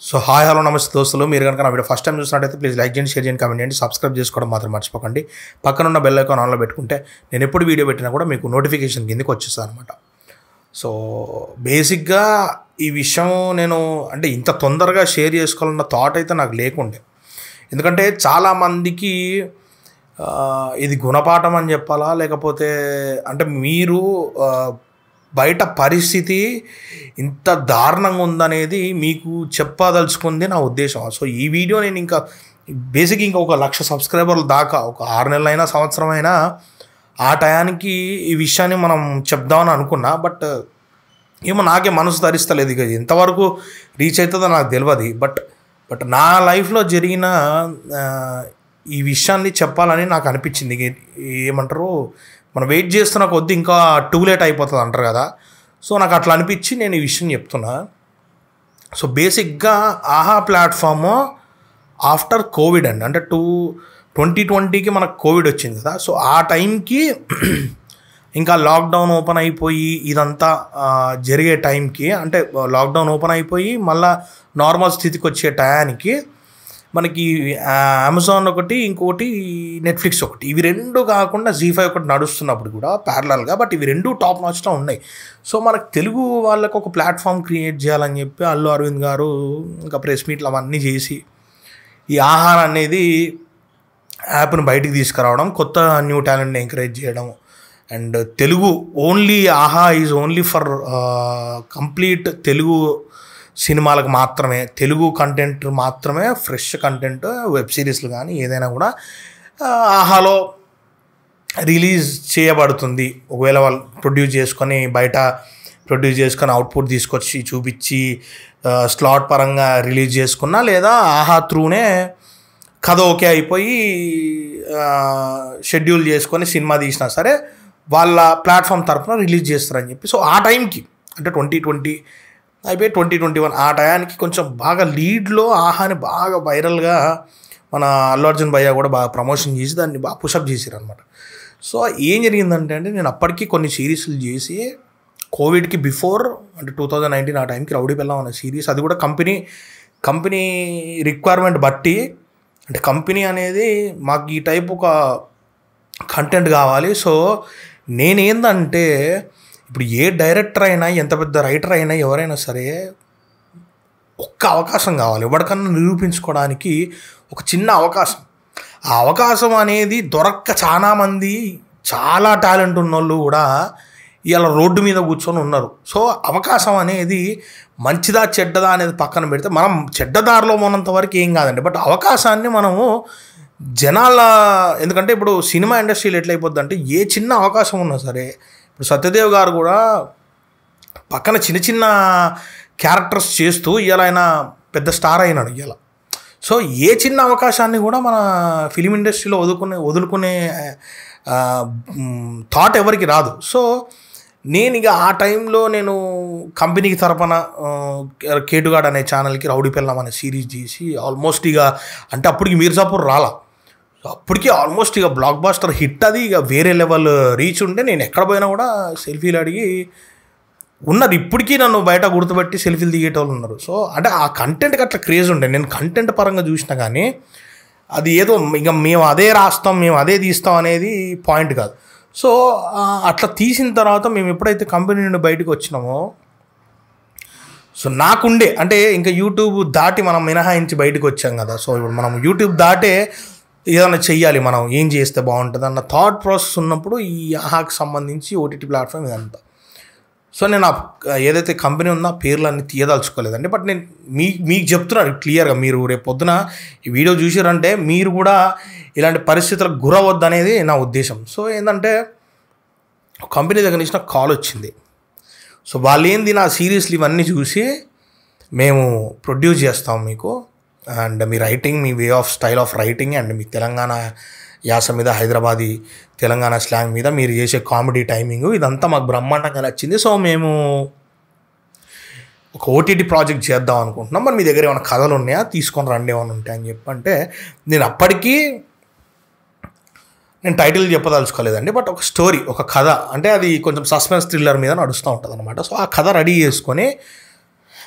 So hi hello నమస్తే దోస్తులు, మీరు కనుక నా వీడియో ఫస్ట్ టైం చూసినట్టయితే ప్లీజ్ లైక్ చేయండి, షేర్ చేయండి, కామెంట్ చేయండి, సబ్స్క్రైబ్ చేసుకోవడం మాత్రం మర్చిపోకండి. పక్కనున్న బెల్ ఐకాన్ ఆన్లో పెట్టుకుంటే నేను ఎప్పుడు వీడియో పెట్టినా కూడా మీకు నోటిఫికేషన్ కిందకి వచ్చేస్తుంది అనమాట. సో బేసిక్గా ఈ విషయం నేను అంటే ఇంత తొందరగా షేర్ చేసుకోవాలన్న థాట్ అయితే నాకు లేకుండే. ఎందుకంటే చాలామందికి ఇది గుణపాఠం అని చెప్పాలా, లేకపోతే అంటే మీరు బయట పరిస్థితి ఇంత దారుణంగా ఉందనేది మీకు చెప్పదలుచుకుంది నా ఉద్దేశం. సో ఈ వీడియో నేను ఇంకా బేసిక్ ఇంకా 1,00,000 సబ్స్క్రైబర్ల దాకా ఒక 6 నెలలైనా సంవత్సరం అయినా ఆ టయానికి ఈ విషయాన్ని మనం చెప్దామని అనుకున్నా. బట్ ఏమో నాకే మనసు ధరిస్తలేదు, ఇక ఎంతవరకు రీచ్ అవుతుందో నాకు తెలియదు. బట్ నా లైఫ్లో జరిగిన ఈ విషయాన్ని చెప్పాలని నాకు అనిపించింది. ఏమంటారు, మనం వెయిట్ చేస్తున్న కొద్దీ ఇంకా టూ లేట్ అయిపోతుంది అంటారు కదా. సో నాకు అట్లా అనిపించి నేను ఈ విషయం చెప్తున్నా. సో బేసిక్గా ఆహా ప్లాట్ఫామ్ ఆఫ్టర్ కోవిడ్ అండి, అంటే 2020కి మనకు కోవిడ్ వచ్చింది కదా. సో ఆ టైంకి ఇంకా లాక్డౌన్ ఓపెన్ అయిపోయి ఇదంతా జరిగే టైంకి, అంటే లాక్డౌన్ ఓపెన్ అయిపోయి మళ్ళీ నార్మల్ స్థితికి వచ్చే టయానికి మనకి అమెజాన్ ఒకటి, ఇంకొకటి నెట్ఫ్లిక్స్ ఒకటి, ఇవి రెండు కాకుండా ZEE5 ఒకటి నడుస్తున్నప్పుడు కూడా ప్యారలల్గా. బట్ ఇవి రెండు టాప్ నాచ్లో ఉన్నాయి. సో మనకు తెలుగు వాళ్ళకు ఒక ప్లాట్ఫామ్ క్రియేట్ చేయాలని చెప్పి అల్లు అరవింద్ గారు ఇంకా ప్రెస్ మీట్లు అవన్నీ చేసి ఈ ఆహార అనేది యాప్ని బయటికి తీసుకురావడం, కొత్త న్యూ టాలెంట్ని ఎంకరేజ్ చేయడం. అండ్ తెలుగు ఓన్లీ ఆహా is only for complete Telugu సినిమాలకు మాత్రమే, తెలుగు కంటెంట్ మాత్రమే, ఫ్రెష్ కంటెంట్, వెబ్ సిరీస్లు కానీ ఏదైనా కూడా ఆహాలో రిలీజ్ చేయబడుతుంది. ఒకవేళ వాళ్ళు ప్రొడ్యూస్ చేసుకొని బయట ప్రొడ్యూస్ చేసుకొని అవుట్పుట్ తీసుకొచ్చి చూపించి స్లాట్ పరంగా రిలీజ్ చేసుకున్నా, లేదా ఆహా త్రూనే కథ ఓకే అయిపోయి షెడ్యూల్ చేసుకొని సినిమా తీసినా సరే వాళ్ళ ప్లాట్ఫామ్ తరఫున రిలీజ్ చేస్తారని చెప్పి. సో ఆ టైంకి అంటే 2020 అయిపోయి 2021 ఆ టయానికి కొంచెం బాగా లీడ్లో ఆహాని బాగా వైరల్గా మన అల్లు అర్జున్ భయ్య కూడా బాగా ప్రమోషన్ చేసి దాన్ని బాగా పుషప్ చేశారు అనమాట. సో ఏం జరిగిందంటే నేను అప్పటికి కొన్ని సిరీస్లు చేసి కోవిడ్కి బిఫోర్ అంటే 2019 ఆ టైంకి రౌడీ పెళ్ళాం అనే సిరీస్, అది కూడా కంపెనీ రిక్వైర్మెంట్ బట్టి, అంటే కంపెనీ అనేది మాకు ఈ టైప్ ఒక కంటెంట్ కావాలి. సో నేనేందంటే ఇప్పుడు ఏ డైరెక్టర్ అయినా, ఎంత పెద్ద రైటర్ అయినా, ఎవరైనా సరే ఒక్క అవకాశం కావాలి ఎవరికన్నా నిరూపించుకోవడానికి, ఒక చిన్న అవకాశం. ఆ అవకాశం అనేది దొరక్క చాలామంది చాలా టాలెంట్ ఉన్నోళ్ళు కూడా ఇలా రోడ్డు మీద కూర్చొని ఉన్నారు. సో అవకాశం అనేది మంచిదా చెడ్డదా అనేది పక్కన పెడితే, మనం చెడ్డదారిలో ఉన్నంత వరకు ఏం కాదండి. బట్ అవకాశాన్ని మనము జనాల, ఎందుకంటే ఇప్పుడు సినిమా ఇండస్ట్రీలో ఎట్లయిపోద్ది అంటే ఏ చిన్న అవకాశం ఉన్నా సరే, ఇప్పుడు సత్యదేవ్ గారు కూడా పక్కన చిన్న చిన్న క్యారెక్టర్స్ చేస్తూ ఇవాళ ఆయన పెద్ద స్టార్ అయినాడు ఇవాళ. సో ఏ చిన్న అవకాశాన్ని కూడా మన ఫిలిం ఇండస్ట్రీలో వదులుకునే థాట్ ఎవరికి రాదు. సో నేను ఇక ఆ టైంలో నేను కంపెనీకి తరపున కేటుగాడ్ అనే ఛానల్కి రౌడీ పెళ్ళాం అనే సిరీస్ చేసి ఆల్మోస్ట్ ఇక అంటే అప్పటికి మీర్జాపూర్ రాలా, అప్పటికి ఆల్మోస్ట్ ఇక బ్లాక్ బాస్టర్ హిట్, అది ఇక వేరే లెవెల్ రీచ్ ఉంటే నేను ఎక్కడ పోయినా కూడా సెల్ఫీలు అడిగి ఉన్నారు. ఇప్పటికీ నన్ను బయట గుర్తుపెట్టి సెల్ఫీలు దిగేటోళ్ళు ఉన్నారు. సో అంటే ఆ కంటెంట్కి అట్లా క్రేజ్ ఉండే. నేను కంటెంట్ పరంగా చూసినా కానీ అది ఏదో ఇక మేము అదే రాస్తాం, మేము అదే తీస్తాం అనేది పాయింట్ కాదు. సో అట్లా తీసిన తర్వాత మేము ఎప్పుడైతే కంపెనీ నుండి బయటకు వచ్చినామో, సో నాకుండే అంటే ఇంకా యూట్యూబ్ దాటి మనం మినహాయించి బయటకు వచ్చాం కదా. సో ఇప్పుడు మనం యూట్యూబ్ దాటే ఏదైనా చెయ్యాలి, మనం ఏం చేస్తే బాగుంటుంది అన్న థాట్ ప్రాసెస్ ఉన్నప్పుడు ఈ ఆహాకి సంబంధించి ఓటీటీ ప్లాట్ఫామ్ ఇదంతా. సో నేను ఏదైతే కంపెనీ ఉందో పేర్లన్నీ తీయదలుచుకోలేదండి. బట్ నేను మీకు చెప్తున్నాను క్లియర్గా, మీరు రేపు పొద్దున ఈ వీడియో చూసారంటే మీరు కూడా ఇలాంటి పరిస్థితులకు గురవద్దు అనేది నా ఉద్దేశం. సో ఏంటంటే కంపెనీ దగ్గర నుంచి నాకు కాల్ వచ్చింది. సో వాళ్ళు ఏంది నా సిరీస్లు ఇవన్నీ చూసి, మేము ప్రొడ్యూస్ చేస్తాం మీకు, అండ్ మీ రైటింగ్, మీ way of style of writing, and మీ తెలంగాణ యాస మీద, హైదరాబాదీ తెలంగాణ స్లాంగ్ మీద మీరు చేసే కామెడీ టైమింగ్, ఇదంతా మాకు బ్రహ్మాండంగా నచ్చింది. సో మేము ఒక ఓటీటీ ప్రాజెక్ట్ చేద్దాం అనుకుంటున్నాం, మరి మీ దగ్గర ఏమైనా కథలు ఉన్నాయా, తీసుకొని రండి ఏమైనా ఉంటాయని చెప్పంటే, నేను అప్పటికీ నేను టైటిల్ చెప్పదలుచుకోలేదండి. బట్ ఒక స్టోరీ, ఒక కథ, అంటే అది కొంచెం సస్పెన్స్ థ్రిల్లర్ మీద నడుస్తూ ఉంటుంది అనమాట. సో ఆ కథ రెడీ చేసుకొని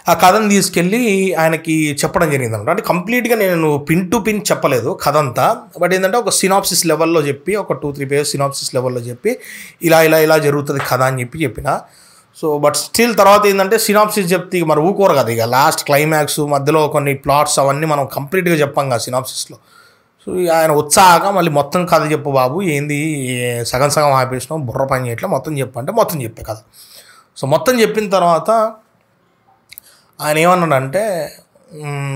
ఆ కథను తీసుకెళ్ళి ఆయనకి చెప్పడం జరిగింది అనమాట. అంటే కంప్లీట్గా నేను పిన్ టు పిన్ చెప్పలేదు కథ అంతా, బట్ ఏంటంటే ఒక సినాప్సిస్ లెవెల్లో చెప్పి, ఒక 2-3 పేజెస్ సినాప్సిస్ లెవెల్లో చెప్పి ఇలా ఇలా ఇలా జరుగుతుంది కథ అని చెప్పిన. సో బట్ స్టిల్ తర్వాత ఏంటంటే సినాప్సిస్ చెప్తే ఇక మరి ఊకోరు కదా, ఇక లాస్ట్ క్లైమాక్స్ మధ్యలో కొన్ని ప్లాట్స్ అవన్నీ మనం కంప్లీట్గా చెప్పాం కదా సినాప్సిస్లో. సో ఆయన వచ్చాక మళ్ళీ మొత్తం కథ చెప్పు బాబు, ఏంది సగం సగం ఆపేసినాం, బుర్ర పని చేయట్లా, మొత్తం చెప్పంటే మొత్తం చెప్పే కథ. సో మొత్తం చెప్పిన తర్వాత ఆయన ఏమన్నాడంటే,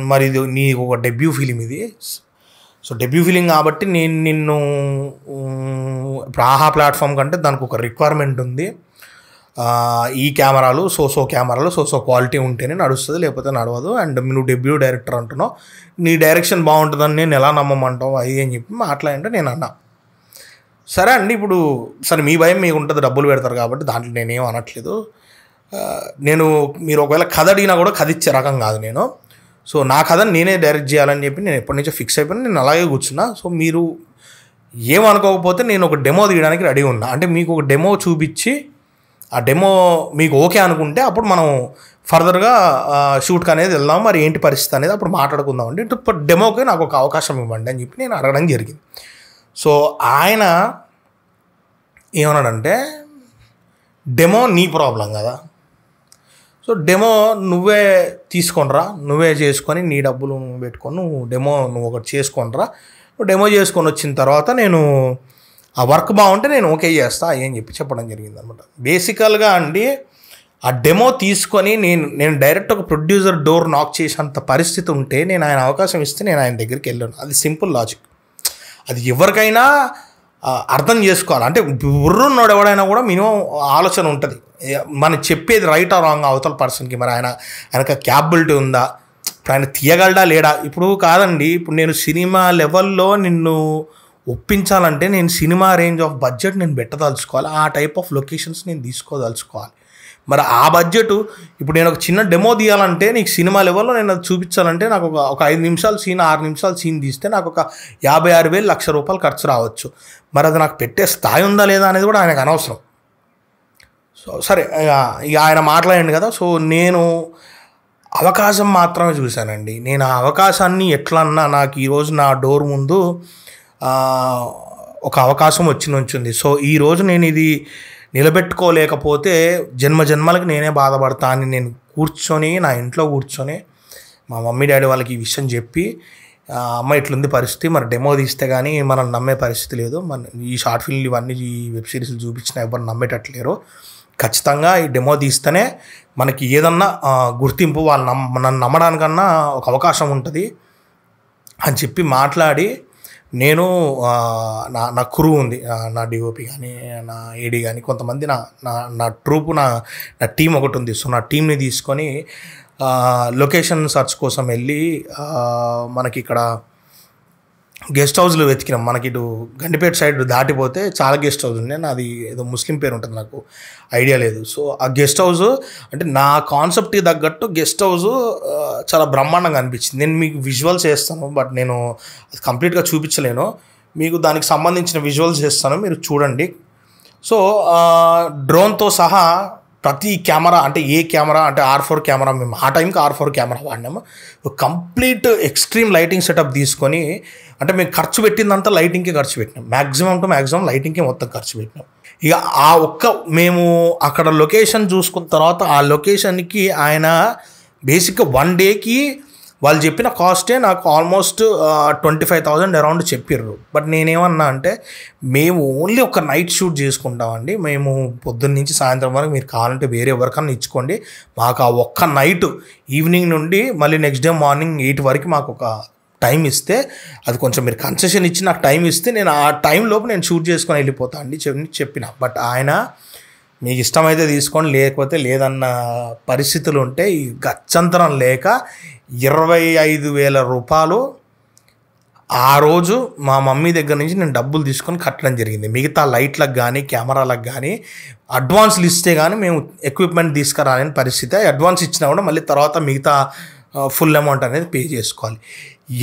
మరి ఇది నీకు ఒక డెబ్యూ ఫిలిం ఇది, సో డెబ్యూ ఫిలిం కాబట్టి నేను నిన్ను ఇప్పుడు ఆహా ప్లాట్ఫామ్ కంటే దానికి ఒక రిక్వైర్మెంట్ ఉంది, ఈ కెమెరాలు సో కెమెరాలు సో క్వాలిటీ ఉంటేనే నడుస్తుంది, లేకపోతే నడవదు. అండ్ నువ్వు డెబ్యూ డైరెక్టర్ అంటున్నావు, నీ డైరెక్షన్ బాగుంటుందని నేను ఎలా నమ్మమంటావు అది అని చెప్పి మాట్లాడంటే నేను అన్నా, సరే అండి ఇప్పుడు సరే మీ భయం మీకు ఉంటుంది, డబ్బులు పెడతారు కాబట్టి దాంట్లో నేనేం అనట్లేదు, మీరు ఒకవేళ కథ అడిగినా కూడా కథ ఇచ్చే రకం కాదు నేను, సో నా కథని నేనే డైరెక్ట్ చేయాలని చెప్పి నేను ఎప్పటి నుంచో ఫిక్స్ అయిపోయినా, నేను అలాగే కూర్చున్నా. సో మీరు ఏమనుకోకపోతే నేను ఒక డెమో తీయడానికి రెడీ ఉన్నా, అంటే మీకు ఒక డెమో చూపించి ఆ డెమో మీకు ఓకే అనుకుంటే అప్పుడు మనం ఫర్దర్గా షూట్కి అనేది వెళ్దాం, మరి ఏంటి పరిస్థితి అనేది అప్పుడు మాట్లాడుకుందాం అండి, ఇప్పుడు డెమోకి నాకు ఒక అవకాశం ఇవ్వండి అని చెప్పి నేను అడగడం జరిగింది. సో ఆయన ఏమన్నాడంటే, డెమో నీ ప్రాబ్లం కదా, సో డెమో నువ్వే తీసుకొనిరా, నువ్వే చేసుకొని నీ డబ్బులు పెట్టుకొని నువ్వు ఒకటి చేసుకొనిరా, నువ్వు డెమో చేసుకొని వచ్చిన తర్వాత నేను ఆ వర్క్ బాగుంటే నేను ఓకే చేస్తా అని చెప్పడం జరిగింది అనమాట. బేసికల్గా అండి ఆ డెమో తీసుకొని నేను డైరెక్ట్ ఒక ప్రొడ్యూసర్ డోర్ నాక్ చేసేంత పరిస్థితి ఉంటే నేను ఆయన అవకాశం ఇస్తే నేను ఆయన దగ్గరికి వెళ్ళాను. అది సింపుల్ లాజిక్, అది ఎవరికైనా అర్థం చేసుకోవాలి. అంటే బుర్రున్నోడు ఎవడైనా కూడా మినిమం ఆలోచన ఉంటుంది, మనం చెప్పేది రైట్ ఆ రాంగ్ అవతల పర్సన్కి, మరి ఆయనకు క్యాపబిలిటీ ఉందా, ఇప్పుడు ఆయన తీయగలడా లేడా. ఇప్పుడు కాదండి, ఇప్పుడు నేను సినిమా లెవెల్లో నిన్ను ఒప్పించాలంటే నేను సినిమా రేంజ్ ఆఫ్ బడ్జెట్ నేను పెట్టదలుచుకోవాలి, ఆ టైప్ ఆఫ్ లొకేషన్స్ నేను తీసుకోదలుచుకోవాలి. మరి ఆ బడ్జెట్ ఇప్పుడు నేను ఒక చిన్న డెమో తీయాలంటే నీకు సినిమా లెవెల్లో నేను అది చూపించాలంటే నాకు ఒక 5 నిమిషాల సీన్ 6 నిమిషాల సీన్ తీస్తే నాకు ఒక 56,000 1,00,000 రూపాయలు ఖర్చు రావచ్చు. మరి అది నాకు పెట్టే స్థాయి ఉందా లేదా అనేది కూడా ఆయనకు అనవసరం. సో సరే ఇక ఆయన మాట్లాడండి కదా, సో నేను అవకాశం మాత్రమే చూశానండి. నేను ఆ అవకాశాన్ని ఎట్లన్నా నాకు ఈరోజు నా డోర్ ముందు ఒక అవకాశం ఉంచింది. సో ఈరోజు నేను ఇది నిలబెట్టుకోలేకపోతే జన్మలకి నేనే బాధపడతా అని నేను నా ఇంట్లో కూర్చొని మా మమ్మీ డాడీ వాళ్ళకి ఈ విషయం చెప్పి, అమ్మ ఇట్లుంది పరిస్థితి, మరి డెమో తీస్తే కానీ మనం నమ్మే పరిస్థితి లేదు, మన ఈ షార్ట్ ఫిల్మ్ ఇవన్నీ ఈ వెబ్ సిరీస్లు చూపించినా ఎవరు నమ్మేటట్లేరు, ఖచ్చితంగా ఈ డెమో తీస్తేనే మనకి ఏదన్నా గుర్తింపు వాళ్ళు నన్ను నమ్మడానికన్నా ఒక అవకాశం ఉంటుంది అని చెప్పి మాట్లాడి, నేను నా క్రూ ఉంది, నా డిఓపి కానీ నా ఏడీ కానీ కొంతమంది నా ట్రూపు నా టీం ఒకటి ఉంది. సో నా టీంని తీసుకొని లొకేషన్ సర్చ్ కోసం వెళ్ళి మనకి ఇక్కడ గెస్ట్ హౌస్లో వెతికినాం. మనకి ఇటు గండిపేట సైడ్ దాటిపోతే చాలా గెస్ట్ హౌస్ ఉన్నాయి, నాది ఏదో ముస్లిం పేరు ఉంటుంది, నాకు ఐడియా లేదు. సో ఆ గెస్ట్ హౌస్ అంటే నా కాన్సెప్ట్కి తగ్గట్టు గెస్ట్ హౌస్ చాలా బ్రహ్మాండంగా అనిపించింది. నేను మీకు విజువల్స్ చేస్తాను, బట్ నేను అది కంప్లీట్గా చూపించలేను, మీకు దానికి సంబంధించిన విజువల్స్ చేస్తాను, మీరు చూడండి. సో డ్రోన్తో సహా ప్రతి కెమెరా, అంటే ఏ కెమెరా అంటే R4 కెమెరా, మేము ఆ టైంకి R4 కెమెరా వాడినాము. కంప్లీట్ ఎక్స్ట్రీమ్ లైటింగ్ సెటప్ తీసుకొని, అంటే మేము ఖర్చు పెట్టిందంతా లైటింగ్కి ఖర్చు పెట్టినాం, మ్యాక్సిమం లైటింగ్కి మొత్తం ఖర్చు పెట్టినాం. ఇక మేము అక్కడ లొకేషన్ చూసుకున్న తర్వాత ఆ లొకేషన్కి ఆయన బేసిక్గా 1 డేకి వాళ్ళు చెప్పిన కాస్టే నాకు ఆల్మోస్ట్ 25,000 అరౌండ్ చెప్పారు. బట్ నేనేమన్నా అంటే మేము ఓన్లీ ఒక నైట్ షూట్ చేసుకుంటామండి, మేము పొద్దున్న నుంచి సాయంత్రం వరకు మీరు కావాలంటే వేరే ఎవరికన్నా ఇచ్చుకోండి, మాకు ఆ ఒక్క నైట్ ఈవినింగ్ నుండి మళ్ళీ నెక్స్ట్ డే మార్నింగ్ 8 వరకు మాకు ఒక టైం ఇస్తే, అది కొంచెం మీరు కన్సెషన్ ఇచ్చి నాకు టైం ఇస్తే నేను ఆ టైంలోపు నేను షూట్ చేసుకొని వెళ్ళిపోతా అండి చెప్పిన. బట్ ఆయన మీకు ఇష్టమైతే తీసుకోండి, లేకపోతే లేదన్న పరిస్థితులు ఉంటే ఈ గచ్చంతరం లేక 25,000 రూపాయలు ఆ రోజు మా మమ్మీ దగ్గర నుంచి నేను డబ్బులు తీసుకొని కట్టడం జరిగింది. మిగతా లైట్లకు కానీ కెమెరాలకు కానీ అడ్వాన్స్లు ఇస్తే కానీ మేము ఎక్విప్మెంట్ తీసుకురాలేని పరిస్థితి. అడ్వాన్స్ ఇచ్చినా కూడా మళ్ళీ తర్వాత మిగతా ఫుల్ అమౌంట్ అనేది పే చేసుకోవాలి.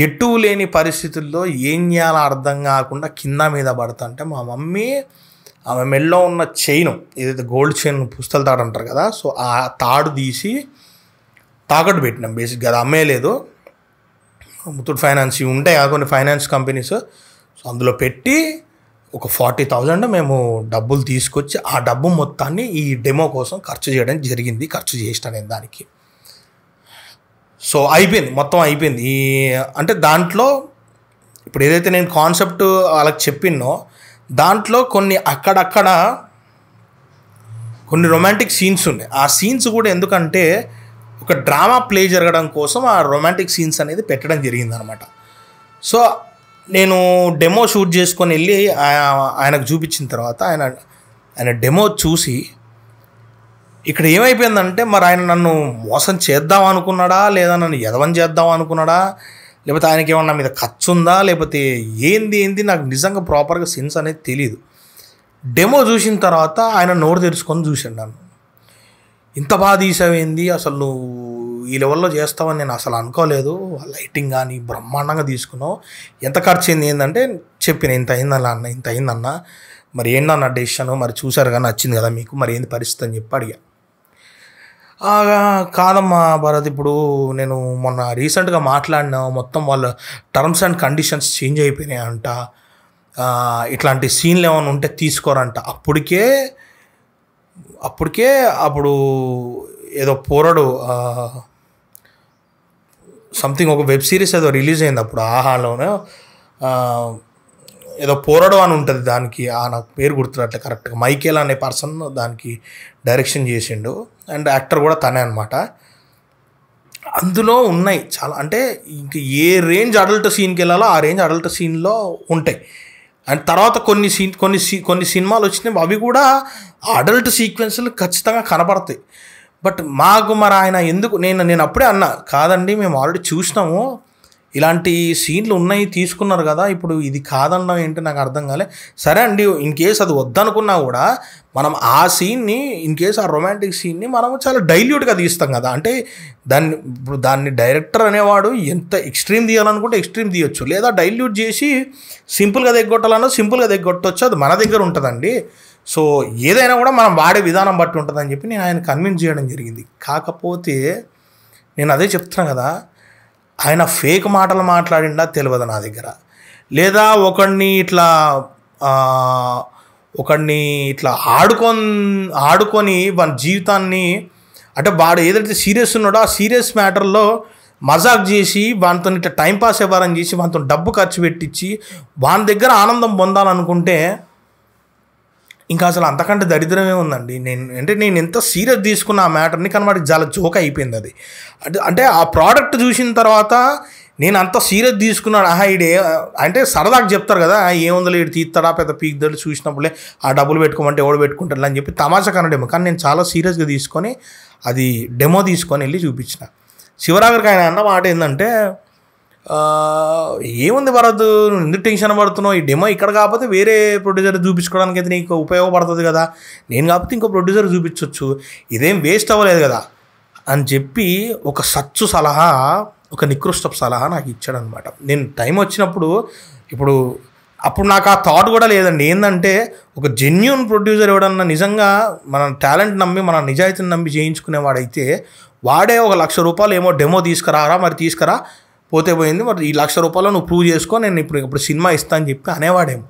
ఎటు లేని పరిస్థితుల్లో ఏం చేయాలో అర్థం కాకుండా కింద మీద పడుతుంటే మా మమ్మీ ఆమె మెల్లో ఉన్న చైను, ఏదైతే గోల్డ్ చైన్ పుస్తల తాడు అంటారు కదా, సో ఆ తాడు తీసి తాకట్టు పెట్టినాం బేసిక్గా, అది అమ్మేయలేదు. ముత్తూట్ ఫైనాన్స్ ఉంటాయి కొన్ని ఫైనాన్స్ కంపెనీస్, సో అందులో పెట్టి ఒక 40,000 మేము డబ్బులు తీసుకొచ్చి ఆ డబ్బు మొత్తాన్ని ఈ డెమో కోసం ఖర్చు చేయడం జరిగింది. ఖర్చు చేసిన నేను దానికి. సో అయిపోయింది, మొత్తం అయిపోయింది. అంటే దాంట్లో ఇప్పుడు ఏదైతే నేను కాన్సెప్ట్ వాళ్ళకి చెప్పినో దాంట్లో కొన్ని అక్కడక్కడ కొన్ని రొమాంటిక్ సీన్స్ ఉన్నాయి. ఆ సీన్స్ కూడా ఎందుకంటే ఒక డ్రామా ప్లే జరగడం కోసం ఆ రొమాంటిక్ సీన్స్ అనేది పెట్టడం జరిగిందనమాట. సో నేను డెమో షూట్ చేసుకొని వెళ్ళి ఆయనకు చూపించిన తర్వాత ఆయన డెమో చూసి ఇక్కడ ఏమైపోయిందంటే మరి ఆయన నన్ను మోసం చేద్దాం అనుకున్నాడా, లేదా నన్ను ఎదవం చేద్దాం అనుకున్నాడా, లేకపోతే ఆయనకి ఏమన్నా మీద ఖర్చు ఉందా, లేకపోతే ఏంది నాకు నిజంగా ప్రాపర్గా సెన్స్ అనేది తెలియదు. డెమో చూసిన తర్వాత ఆయన నోరు తెరుచుకొని చూసాను నన్ను. ఇంత బాగా తీసావేంది, అసలు నువ్వు ఈ లెవెల్లో చేస్తావని నేను అసలు అనుకోలేదు, లైటింగ్ కానీ బ్రహ్మాండంగా తీసుకున్నావు, ఎంత ఖర్చు అయింది ఏంటంటే చెప్పిన ఇంత అయిందన్న మరి ఏంటన్న డెసిషన్, మరి చూసారు కానీ నచ్చింది కదా మీకు, మరి ఏంది పరిస్థితి అని చెప్పి అడిగా. కాదమ్మా భరత్, ఇప్పుడు నేను మొన్న రీసెంట్గా మాట్లాడినా, మొత్తం వాళ్ళ టర్మ్స్ అండ్ కండిషన్స్ చేంజ్ అయిపోయినాయి అంట, ఇట్లాంటి సీన్లు ఏమైనా ఉంటే తీసుకోరంట. అప్పటికే అప్పుడు ఏదో పోరడు సంథింగ్ ఒక వెబ్ సిరీస్ ఏదో రిలీజ్ అయింది అప్పుడు ఆహాలోనే, ఏదో పోరడు అని ఉంటుంది దానికి, నాకు పేరు గుర్తున్నట్లే కరెక్ట్గా, మైకేల్ అనే పర్సన్ దానికి డైరెక్షన్ చేసిండు, అండ్ యాక్టర్ కూడా తనే అనమాట. అందులో ఉన్నాయి చాలా, అంటే ఇంక ఏ రేంజ్ అడల్ట్ సీన్కి వెళ్ళాలో ఆ రేంజ్ అడల్ట్ సీన్లో ఉంటాయి. అండ్ తర్వాత కొన్ని సినిమాలు వచ్చినాయి, అవి కూడా అడల్ట్ సీక్వెన్స్లు ఖచ్చితంగా కనపడతాయి. బట్ మాకు మరి ఆయన ఎందుకు, నేను అప్పుడే అన్నా, కాదండి మేము ఆల్రెడీ చూసినాము, ఇలాంటి సీన్లు ఉన్నాయి తీసుకున్నారు కదా, ఇప్పుడు ఇది కాదన్నా ఏంటి నాకు అర్థం కాలే. సరే అండి, ఇన్ కేస్ అది వద్దనుకున్నా కూడా మనం ఆ సీన్ని, ఇన్ కేస్ ఆ రొమాంటిక్ సీన్ని మనము చాలా డైల్యూట్గా తీస్తాం కదా. అంటే దాన్ని డైరెక్టర్ అనేవాడు ఎంత ఎక్స్ట్రీమ్ తీయాలనుకుంటే ఎక్స్ట్రీమ్ తీయొచ్చు, లేదా డైల్యూట్ చేసి సింపుల్గా దగ్గొట్టాలన్నా సింపుల్గా దగ్గొట్టవచ్చు, అది మన దగ్గర ఉంటుందండి. సో ఏదైనా కూడా మనం వాడే విధానం బట్టి ఉంటుందని చెప్పి నేను ఆయన కన్విన్స్ చేయడం జరిగింది. కాకపోతే నేను అదే చెప్తున్నా కదా, ఆయన ఫేక్ మాటలు మాట్లాడిండా తెలియదు నా దగ్గర, లేదా ఒకడిని ఇట్లా ఆడుకొని మన జీవితాన్ని, అంటే వాడు ఏదైతే సీరియస్ ఉన్నాడో ఆ సీరియస్ మ్యాటర్లో మజాక్ చేసి వానితో ఇట్లా టైంపాస్ ఇవ్వాలని చేసి వానితో డబ్బు ఖర్చు పెట్టించి వాని దగ్గర ఆనందం పొందాలనుకుంటే ఇంకా అసలు అంతకంటే దరిద్రమే ఉందండి. నేను ఎంత సీరియస్ తీసుకున్న ఆ మ్యాటర్ని, కానీ వాడికి చాలా జోక్ అయిపోయింది అది. అంటే ఆ ప్రోడక్ట్ చూసిన తర్వాత నేను అంత సీరియస్ తీసుకున్నాను. ఇడే అంటే సరదాగా చెప్తారు కదా, ఏముందో ఇటు తీస్తాడా పెద్ద పీక్దాడు, చూసినప్పుడే ఆ డబ్బులు పెట్టుకోమంటే ఎవడు పెట్టుకుంటాడు అని చెప్పి తమాషా కనడేమో, కానీ నేను చాలా సీరియస్గా తీసుకొని అది డెమో తీసుకొని వెళ్ళి చూపించిన. శివరాగర్కి ఆయన అన్న మాట ఏంటంటే, ఏముంది భరత్, నువ్వు ఎందుకు టెన్షన్ పడుతున్నావు, ఈ డెమో ఇక్కడ కాకపోతే వేరే ప్రొడ్యూసర్ చూపించుకోవడానికి అయితే నీకు ఉపయోగపడుతుంది కదా, నేను కాకపోతే ఇంకో ప్రొడ్యూసర్ చూపించవచ్చు, ఇదేం వేస్ట్ అవ్వలేదు కదా అని చెప్పి ఒక సచ్చు సలహా, ఒక నికృష్టపు సలహా నాకు ఇచ్చాడనమాట. నేను టైం వచ్చినప్పుడు అప్పుడు నాకు ఆ థాట్ కూడా లేదండి. ఏంటంటే ఒక జెన్యూన్ ప్రొడ్యూసర్ ఎవడన్నా నిజంగా మన టాలెంట్ నమ్మి, మన నిజాయితీని నమ్మి చేయించుకునేవాడైతే వాడే ఒక ₹1,00,000 ఏమో డెమో తీసుకురారా, మరి తీసుకురా, పోతే పోయింది, మరి ఈ ₹1,00,000 నువ్వు ప్రూవ్ చేసుకో, నేను ఇప్పుడు సినిమా ఇస్తా అని చెప్పి అనేవాడేమో.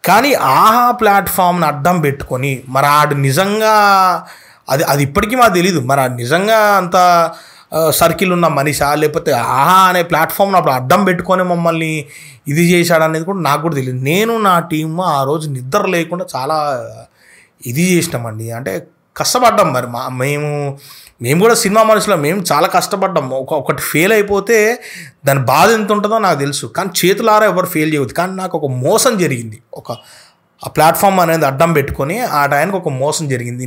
కానీ ఆహా ప్లాట్ఫామ్ని అడ్డం పెట్టుకొని మరి ఆడు నిజంగా అది ఇప్పటికీ మాకు తెలీదు, మరి ఆడు నిజంగా అంత సర్కిల్ ఉన్న మనిషా, లేకపోతే ఆహా అనే ప్లాట్ఫామ్ని అప్పుడు అడ్డం పెట్టుకొని మమ్మల్ని ఇది చేశాడనేది కూడా నాకు కూడా తెలియదు. నేను నా టీమ్ ఆ రోజు నిద్ర లేకుండా చాలా ఇది చేసినామండి. అంటే కష్టపడ్డాం. మరి మేము కూడా సినిమా మనుషులు, మేము చాలా కష్టపడ్డాం. ఒకటి ఫెయిల్ అయిపోతే దాని బాధ ఎంత ఉంటుందో నాకు తెలుసు, కానీ చేతులారా ఎవరు ఫెయిల్ చేయవద్దు. కానీ నాకు ఒక మోసం జరిగింది, ఆ ప్లాట్ఫామ్ అనేది అడ్డం పెట్టుకొని ఆ టైంకి ఒక మోసం జరిగింది.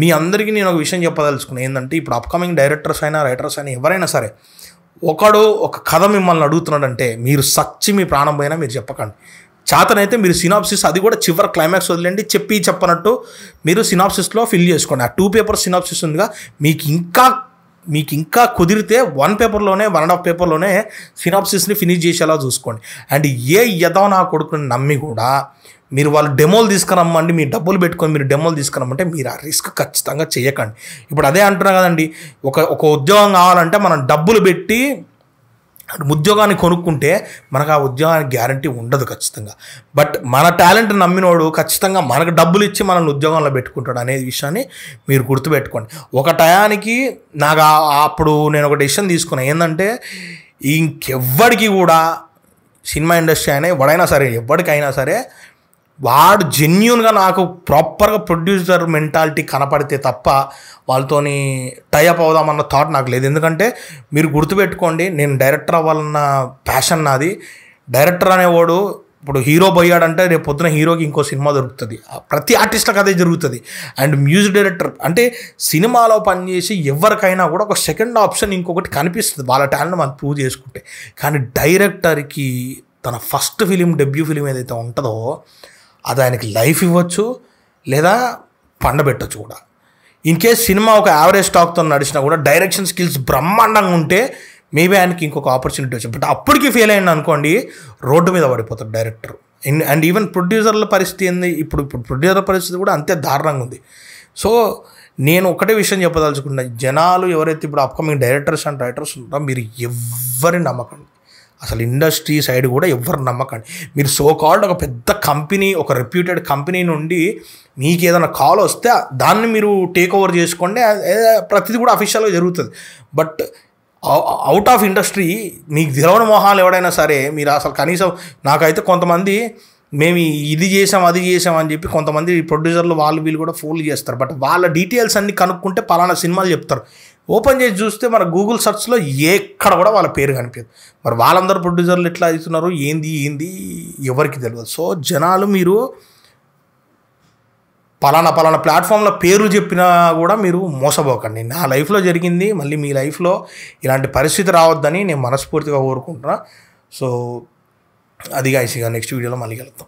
మీ అందరికీ నేను ఒక విషయం చెప్పదలుచుకున్నాను. ఏంటంటే ఇప్పుడు అప్కమింగ్ డైరెక్టర్స్ అయినా రైటర్స్ అయినా ఎవరైనా సరే, ఒక కథ మిమ్మల్ని అడుగుతున్నాడంటే మీరు సచ్చి మీ ప్రాణం పోయినా మీరు చెప్పకండి. చేతనైతే మీరు సినాప్సిస్, అది కూడా చివరి క్లైమాక్స్ వదిలేండి, చెప్పనట్టు మీరు సినాప్సిస్లో ఫిల్ చేసుకోండి. ఆ 2 పేపర్ సినాప్సిస్ ఉందిగా, మీకు ఇంకా కుదిరితే 1 పేపర్లోనే 1.5 పేపర్లోనే సినాప్సిస్ని ఫినిష్ చేసేలా చూసుకోండి. అండ్ ఏ యదో నా కొడుకుని నమ్మి కూడా మీరు వాళ్ళు డెమోలు తీసుకురమ్మండి, మీ డబ్బులు పెట్టుకొని మీరు డెమోలు తీసుకురమ్మంటే మీరు ఆ రిస్క్ ఖచ్చితంగా చేయకండి. ఇప్పుడు అదే అంటున్నా కదండి, ఒక ఉద్యోగం కావాలంటే మనం డబ్బులు పెట్టి ఉద్యోగాన్ని కొనుక్కుంటే మనకు ఆ ఉద్యోగానికి గ్యారంటీ ఉండదు ఖచ్చితంగా. బట్ మన టాలెంట్ నమ్మినోడు ఖచ్చితంగా మనకు డబ్బులు ఇచ్చి మనల్ని ఉద్యోగంలో పెట్టుకుంటాడు అనే విషయాన్ని మీరు గుర్తుపెట్టుకోండి. ఒక టయానికి నాకు అప్పుడు నేను ఒక డెసిషన్ తీసుకున్నాను, ఏంటంటే ఇంకెవ్వడికి కూడా సినిమా ఇండస్ట్రీ అయినా ఎవడైనా సరే, ఎవరికైనా సరే, వాడు జెన్యూన్గా నాకు ప్రాపర్గా ప్రొడ్యూసర్ మెంటాలిటీ కనపడితే తప్ప వాళ్ళతోని టైఅప్ అవుదామన్న థాట్ నాకు లేదు. ఎందుకంటే మీరు గుర్తుపెట్టుకోండి, నేను డైరెక్టర్ అవ్వాలన్న ప్యాషన్ నాది. డైరెక్టర్ అనేవాడు ఇప్పుడు హీరో పోయాడంటే రేపు పొద్దున హీరోకి ఇంకో సినిమా దొరుకుతుంది. ప్రతి ఆర్టిస్ట్కి అదే జరుగుతుంది. అండ్ మ్యూజిక్ డైరెక్టర్ అంటే సినిమాలో పనిచేసి ఎవరికైనా కూడా ఒక సెకండ్ ఆప్షన్ ఇంకొకటి కనిపిస్తుంది వాళ్ళ టాలెంట్ మనం ప్రూవ్ చేసుకుంటే. కానీ డైరెక్టర్కి తన ఫస్ట్ ఫిలిం, డెబ్యూ ఫిలిం ఏదైతే ఉంటుందో అది ఆయనకి లైఫ్ ఇవ్వచ్చు, లేదా పండబెట్టచ్చు కూడా. ఇన్ కేస్ సినిమా ఒక యావరేజ్ స్టాక్తో నడిచినా కూడా డైరెక్షన్ స్కిల్స్ బ్రహ్మాండంగా ఉంటే మేబీ ఆయనకి ఇంకొక ఆపర్చునిటీ వచ్చింది. బట్ అప్పటికి ఫెయిల్ అయింది అనుకోండి, రోడ్డు మీద పడిపోతాడు డైరెక్టర్. అండ్ ఈవెన్ ప్రొడ్యూసర్ల పరిస్థితి ఏంది, ఇప్పుడు ప్రొడ్యూసర్ పరిస్థితి కూడా అంతే దారుణంగా ఉంది. సో నేను ఒకటే విషయం చెప్పదలుచుకున్నా, జనాలు ఎవరైతే ఇప్పుడు అప్కమింగ్ డైరెక్టర్స్ అండ్ రైటర్స్ ఉంటారో మీరు ఎవరిని నమ్మకండి. అసలు ఇండస్ట్రీ సైడ్ కూడా ఎవరు నమ్మకండి. మీరు సో కాల్డ్ ఒక పెద్ద కంపెనీ, ఒక రెప్యూటెడ్ కంపెనీ నుండి మీకు ఏదైనా కాల్ వస్తే దాన్ని మీరు టేక్ ఓవర్ చేసుకోండి, ప్రతిదీ కూడా అఫీషియల్గా జరుగుతుంది. బట్ అవుట్ ఆఫ్ ఇండస్ట్రీ మీకు తెలవని మొహాలు ఎవడైనా సరే, మీరు అసలు కనీసం నాకైతే కొంతమంది మేము ఇది చేసాం అది చేసాం అని చెప్పి కొంతమంది ప్రొడ్యూసర్లు వాళ్ళు వీళ్ళు కూడా ఫోన్లు చేస్తారు. బట్ వాళ్ళ డీటెయిల్స్ అన్నీ కనుక్కుంటే పలానా సినిమాలు చెప్తారు. ఓపెన్ చేసి చూస్తే మన గూగుల్ సెర్చ్లో ఎక్కడ కూడా వాళ్ళ పేరు కనిపించదు. మరి వాళ్ళందరూ ప్రొడ్యూసర్లు ఎట్లా అవుతున్నారు, ఏంది ఎవరికి తెలియదు. సో జనాలు మీరు పలానా ప్లాట్ఫామ్లో పేర్లు చెప్పినా కూడా మీరు మోసపోకండి. నా లైఫ్లో జరిగింది, మళ్ళీ మీ లైఫ్లో ఇలాంటి పరిస్థితి రావద్దని నేను మనస్ఫూర్తిగా కోరుకుంటున్నా. సో అది గైస్, ఇక నెక్స్ట్ వీడియోలో మళ్ళీ కలుద్దాం.